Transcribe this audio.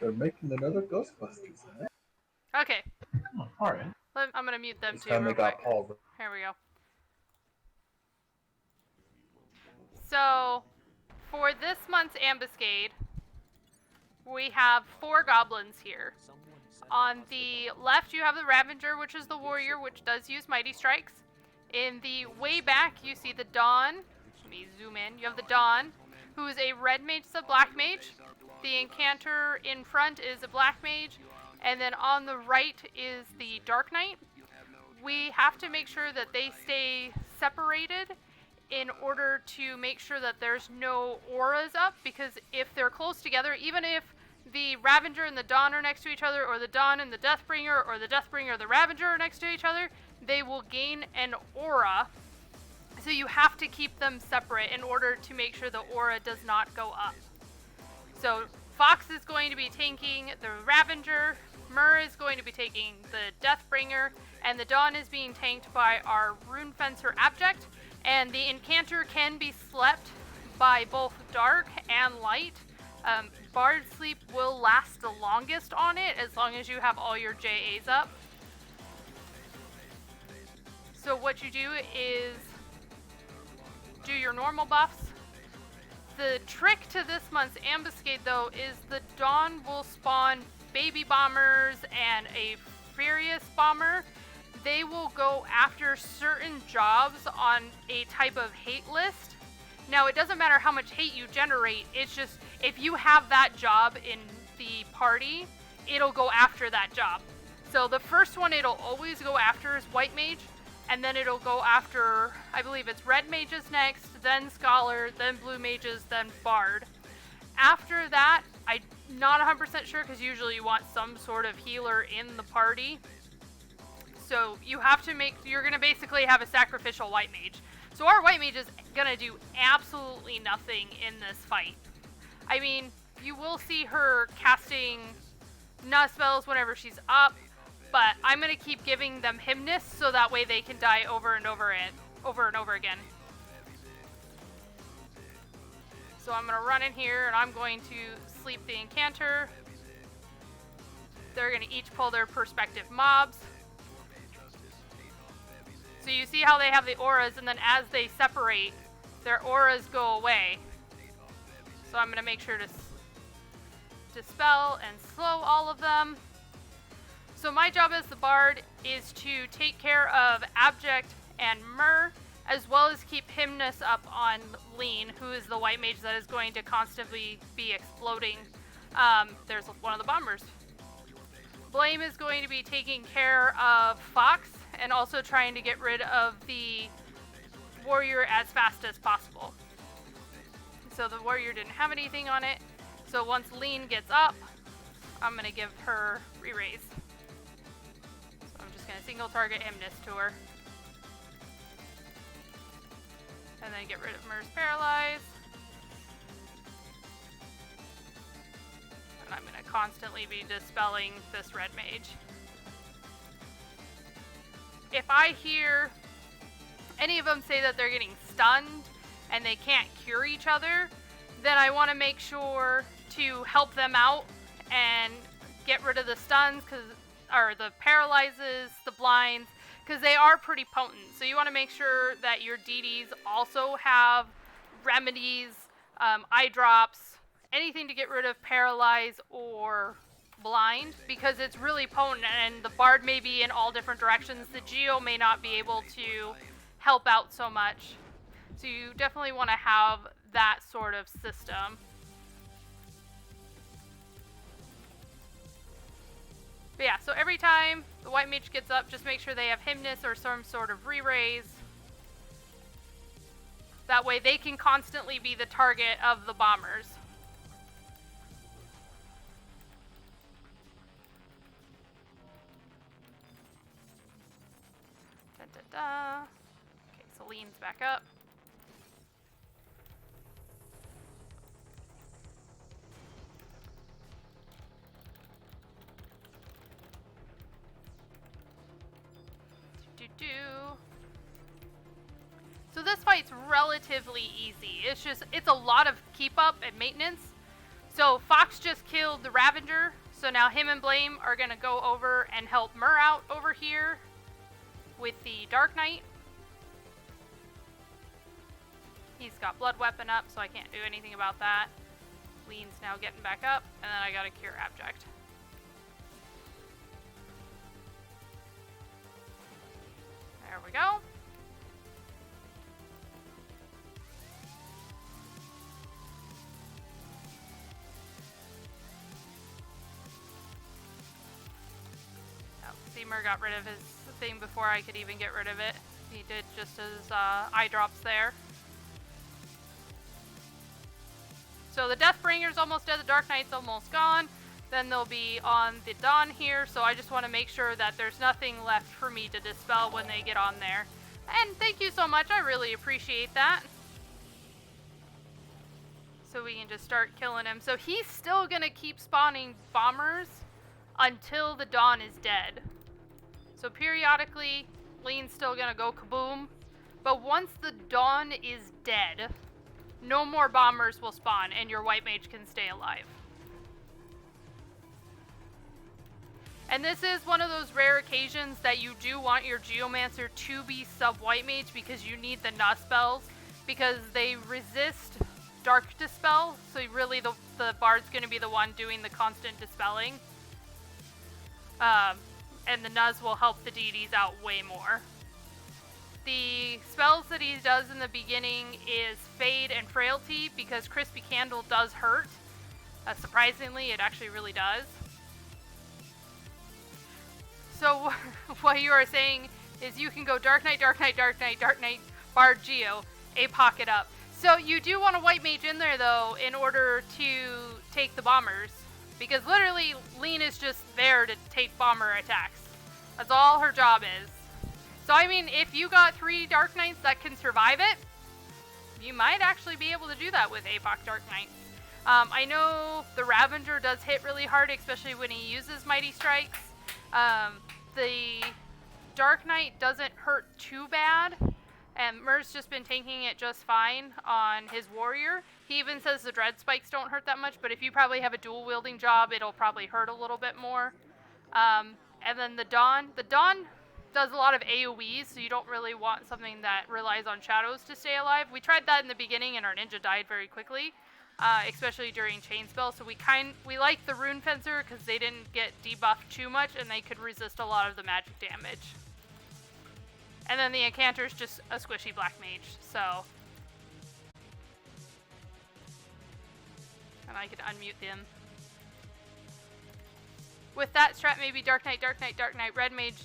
They're making another Ghostbusters, huh? Okay. Oh, alright. I'm gonna mute them This too time real they got quick. Paul. Here we go. So, for this month's Ambuscade, we have 4 goblins here. On the left, you have the Ravager, which is the warrior, which does use Mighty Strikes. In the way back, you see the Dawn. Let me zoom in. You have the Dawn, who is a red mage, a black mage. The Incanter in front is a black mage. And then on the right is the Dark Knight. We have to make sure that they stay separated in order to make sure that there's no auras up, because if they're close together, even if the Ravager and the Dawn are next to each other, or the Dawn and the Deathbringer, or the Deathbringer and the Ravager are next to each other, they will gain an aura. So you have to keep them separate in order to make sure the aura does not go up. So Fox is going to be tanking the Ravager, Myrrh is going to be taking the Deathbringer, and the Dawn is being tanked by our Rune Fencer Abject. And the Incanter can be slept by both dark and light. Bard Sleep will last the longest on it, as long as you have all your JAs up. So what you do is do your normal buffs. The trick to this month's Ambuscade, though, is the Dawn will spawn baby bombers and a furious bomber. They will go after certain jobs on a type of hate list. Now, it doesn't matter how much hate you generate, it's just if you have that job in the party, it'll go after that job. So the first one it'll always go after is White Mage, and then it'll go after, I believe it's Red Mages next, then Scholar, then Blue Mages, then Bard. After that, I'm not 100% sure, because usually you want some sort of healer in the party. So you have to you're going to basically have a sacrificial White Mage. So our White Mage is going to do absolutely nothing in this fight. I mean, you will see her casting nut spells whenever she's up, but I'm going to keep giving them Hymnus so that way they can die over and over again. So I'm going to run in here and I'm going to sleep the Incanter. They're going to each pull their perspective mobs. So you see how they have the auras, and then as they separate, their auras go away. So I'm going to make sure to dispel and slow all of them. So my job as the Bard is to take care of Abject and Myrrh, as well as keep Hymnus up on Leene, who is the White Mage that is going to constantly be exploding. There's one of the bombers. Blame is going to be taking care of Fox, and also trying to get rid of the warrior as fast as possible. So the warrior didn't have anything on it. So once Leene gets up, I'm going to give her re-raise. So I'm just going to single target Hymnus to her. And then get rid of Myrrh's Paralyze. And I'm going to constantly be dispelling this red mage. If I hear any of them say that they're getting stunned and they can't cure each other, then I want to make sure to help them out and get rid of the stuns, or the paralyzes, the blinds, because they are pretty potent. So you want to make sure that your DDs also have remedies, eye drops, anything to get rid of paralyze or blind, because it's really potent, and the Bard may be in all different directions. The Geo may not be able to help out so much. So you definitely want to have that sort of system. But yeah, so every time the White Mage gets up, just make sure they have Hymnus or some sort of re-raise. That way they can constantly be the target of the bombers. Okay, so Leane's back up. So this fight's relatively easy. It's a lot of keep up and maintenance. So Fox just killed the Ravager, so now him and Blame are gonna go over and help Myrrh out over here with the Dark Knight. He's got Blood Weapon up, so I can't do anything about that. Leene's now getting back up, and then I gotta cure Abject. There we go. Myrrh got rid of his thing before I could even get rid of it. He did just his eye drops there. So the Deathbringer's almost dead, the Dark Knight's almost gone. Then they'll be on the Dawn here, so I just want to make sure that there's nothing left for me to dispel when they get on there. And thank you so much, I really appreciate that. So we can just start killing him. So he's still gonna keep spawning bombers until the Dawn is dead. So periodically, Leene's still gonna go kaboom. But once the Dawn is dead, no more bombers will spawn and your white mage can stay alive. And this is one of those rare occasions that you do want your Geomancer to be sub-white mage because you need the Nuss spells because they resist Dark Dispel, so really the Bard's going to be the one doing the constant dispelling. And the Nuz will help the deities out way more. The spells that he does in the beginning is Fade and Frailty because Crispy Candle does hurt. Surprisingly, it actually really does. So what you are saying is you can go Dark Knight, Dark Knight, Dark Knight, Dark Knight, Bard, Geo, a pocket up. So you do want a white mage in there though in order to take the bombers. Because literally Leene is just there to take bomber attacks. That's all her job is. So I mean, if you got 3 Dark Knights that can survive it, you might actually be able to do that with APOC Dark Knights. I know the Ravager does hit really hard, especially when he uses Mighty Strikes. The Dark Knight doesn't hurt too bad, and Myrrh's just been tanking it just fine on his warrior. He even says the Dread Spikes don't hurt that much, but if you probably have a dual wielding job, it'll probably hurt a little bit more. And then the Dawn does a lot of AoEs, so you don't really want something that relies on shadows to stay alive. We tried that in the beginning, and our ninja died very quickly. Especially during chain spell, so we like the Rune Fencer because they didn't get debuffed too much and they could resist a lot of the magic damage. And then the Incanter's just a squishy black mage, so. And I could unmute them. With that strat, maybe Dark Knight, Dark Knight, Dark Knight, Red Mage,